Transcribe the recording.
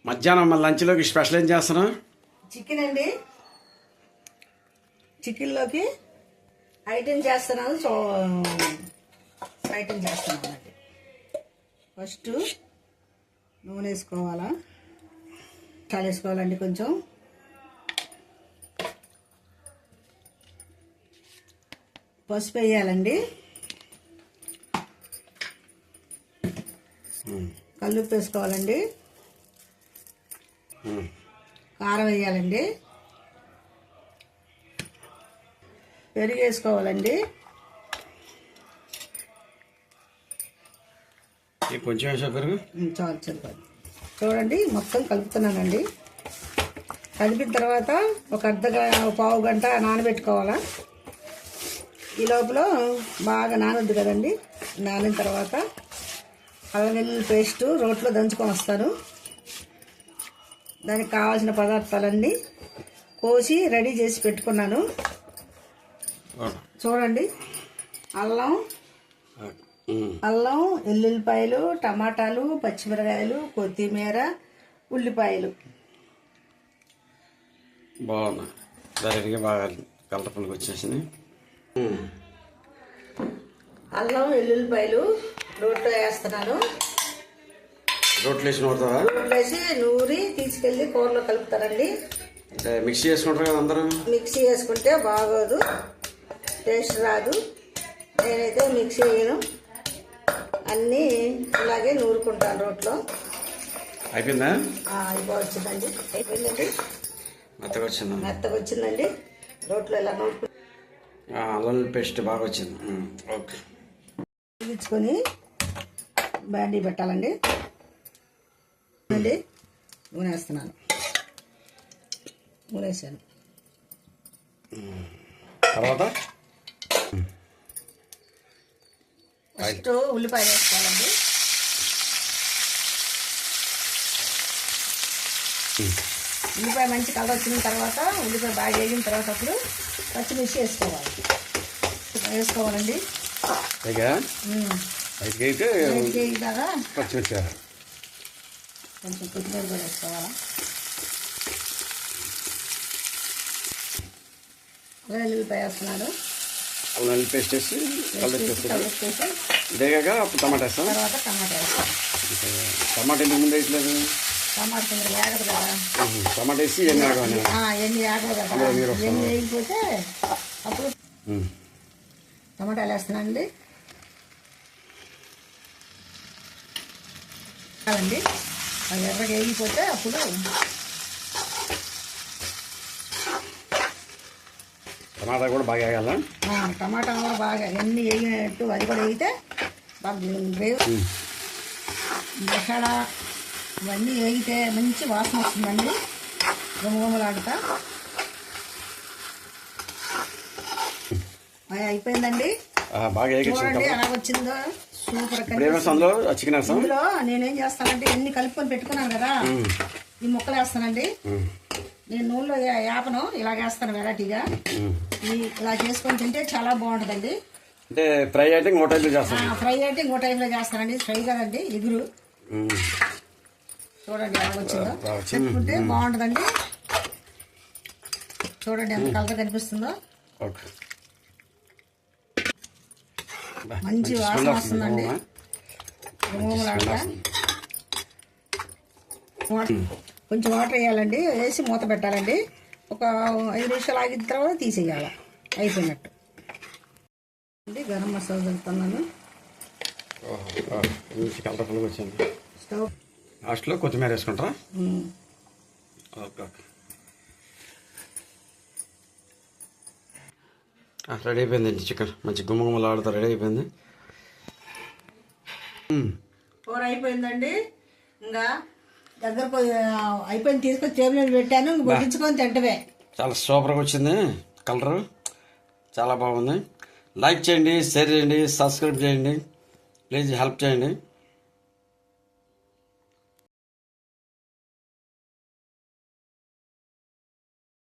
మధ్యాహ్నం మన లంచ్లోకి స్పెషల్ ఏం చేస్తున్నాం? చికెన్ అండి. చికెన్లోకి ఐటెం చేస్తున్నాను. ఐటెం చేస్తున్నాను అండి. ఫస్ట్ నూనె వేసుకోవాలా, చాలా వేసుకోవాలండి. కొంచెం పసుపు వేయాలండి, కల్లుప్పు వేసుకోవాలండి, కారం వేయాలండి, పెరుగు వేసుకోవాలండి. కొంచెం వేసా పెరుగు చాలు సరిపోదు. చూడండి మొత్తం కలుపుతున్నానండి. కలిపిన తర్వాత ఒక పావు గంట నానబెట్టుకోవాలా. ఈ లోపల బాగా నానొద్దు కదండి. నానిన తర్వాత అల్లం వెల్లుల్లి పేస్ట్ రోట్లో దంచుకొని వస్తాను. దానికి కావాల్సిన పదార్థాలన్నీ కోసి రెడీ చేసి పెట్టుకున్నాను. చూడండి, అల్లం, ఎల్లుల్లిపాయలు, టమాటాలు, పచ్చిమిరకాయలు, కొత్తిమీర, ఉల్లిపాయలు. బాగున్నా డైరెక్ట్గా బాగా కలర్ఫుల్గా వచ్చేసింది. అల్లం, ఎల్లుల్లిపాయలు రోట్లో వేస్తున్నాను. రోట్లో వేసి నూరుతారా? రోట్లో వేసి నూరి తీసుకెళ్ళి కూరలో కలుపుతారండి. అంటే మిక్సీ చేసుకుంటారు కదా అందరూ? మిక్సీ వేసుకుంటే బాగోదు, టేస్ట్ రాదు. నేనైతే మిక్సీ వేయను, అన్నీ ఇలాగే నూరుకుంటాను రోట్లో. అయిపోయిందా? అయిపోవచ్చిందండి. అయిపోయిందండి. మెత్తగా వచ్చిందండి. రోట్లో ఇలా నూరుకుంటాను. అల్లం పేస్ట్ బాగా వచ్చింది. ఓకే, ఇచ్చుకొని బాండీ పెట్టాలండి. నూనె వేస్తున్నాను. నూనె వేసాను. తర్వాత ఫస్ట్ ఉల్లిపాయ వేసుకోవాలండి. ఉల్లిపాయ మంచి కలర్ వచ్చిన తర్వాత, ఉల్లిపాయ బాగా వేగిన తర్వాత అప్పుడు పచ్చిమిర్చి వేసుకోవాలండి. పచ్చిమిర్చి కొంచెం కొత్తిమీర కూడా వేసుకోవాలా. ఉల్లిపాయ వేస్తున్నాను. అల్లం పేస్ట్ వేసి ఇదేగా అప్పుడు టమాటా వేస్తాం. తర్వాత టమాటా వేస్తాం. టమాటా ఎందుకు ముందు వేయట్లేదు? టమాటా కింద వేగదు కదా. టమాటా వేసి ఎన్ని ఆగవాలి? ఎన్ని వేగదు కదా. ఎన్ని వేయకపోతే అప్పుడు టమాటాలు వేస్తున్నానండి. అండి అది ఎర్రగా వేగిపోతే అప్పుడు టమాటా కూడా బాగా వేయాల. టమాటా కూడా బాగా ఎన్ని వేగినట్టు అది కూడా వేగితే బాగా గ్రేవీ మసాలా ఇవన్నీ వేగితే మంచి వాసన వస్తుందండి. గుమగుమలాడుతా అయిపోయిందండి. చూడండి ఎలా వచ్చిందో, సూపర్. ఇందులో నేనేం చేస్తానంటే ఎన్ని కలుపుకొని పెట్టుకున్నాను కదా, ఈ ముక్కలు వేస్తానండి. నేను నూనెలో వేపను, ఇలాగేస్తాను వెరైటీగా. ఇలా చేసుకొని తింటే చాలా బాగుంటుందండి. అంటే ఫ్రై అయితే ఇంకో టైప్లో చేస్తాను. ఫ్రై అయితే ఇంకో టైప్లో చేస్తానండి. ఫ్రై కదండి, ఎగురు. చూడండి ఎలా వచ్చిందో, పెట్టుకుంటే బాగుంటుందండి. చూడండి ఎంత కలర్ కనిపిస్తుందో. మంచి వాసన వస్తుందండి. కొంచెం వాటర్ వేయాలండి, వేసి మూత పెట్టాలండి. ఒక 5 నిమిషాలు ఆగిన తర్వాత తీసేయాలి. అయిపోయినట్టు. గరం మసాలా పెడుతున్నాను. కలర్ఫుల్గా వచ్చింది. స్టవ్ లాస్ట్లో కొత్తిమీర వేసుకుంటారా? ఓకే ఓకే, రెడీ అయిపోయిందండి. చికెన్ మంచి గుమ్మగుమ్మలు ఆడుతూ రెడీ అయిపోయింది. కూర అయిపోయిందండి. ఇంకా దగ్గర అయిపోయింది, తీసుకొని టేబుల్ మీద పెట్టాను. వడ్డించుకొని తింటవే. చాలా సూపర్గా వచ్చింది. కలరు చాలా బాగుంది. లైక్ చేయండి, షేర్ చేయండి, సబ్స్క్రైబ్ చేయండి, ప్లీజ్ హెల్ప్ చేయండి.